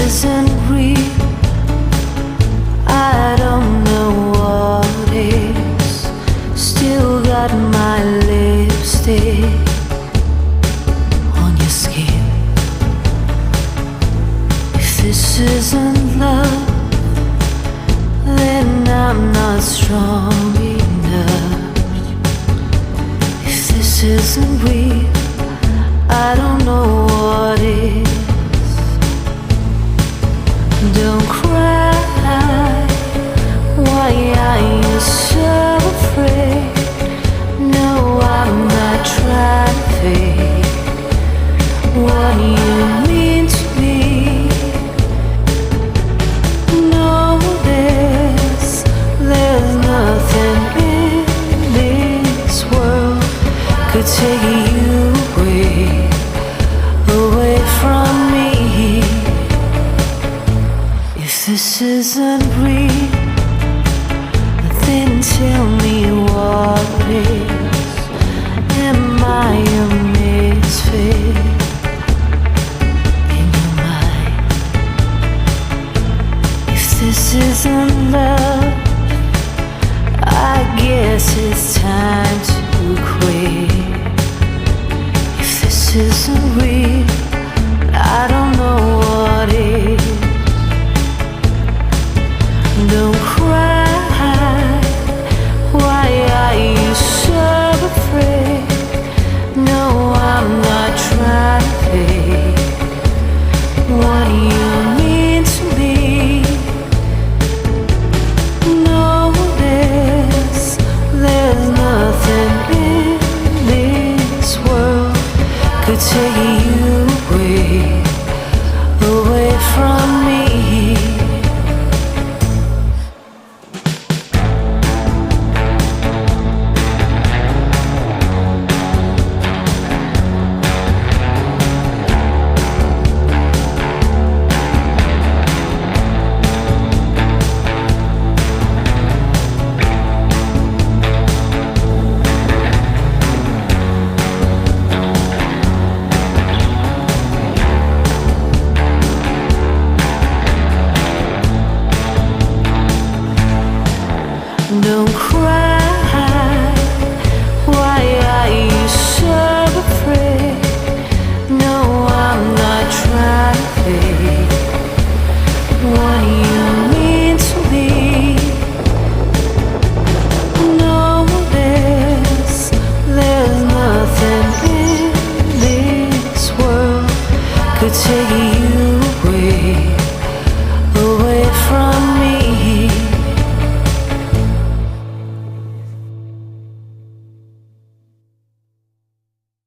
isn't real, I don't know what is. Still got my lipstick on your skin. If this isn't love, then I'm not strong enough. If this isn't real, I don't know what is. Don't cry, why are you so afraid? No, I'm not trying to fake what you mean to me. No, there's nothing in this world could take you away from me. If this isn't real, then tell me what is. Am I a misfit in your mind? If this isn't love, I guess it's time to quit. If this isn't real, I don't know what is. Don't cry, why are you so afraid? No, I'm not trying to fake what you mean to me. No, there's nothing in this world could take you away from me. Don't cry, why are you so afraid? No, I'm not trying to fake what you mean to me. No, there's nothing in this world could take you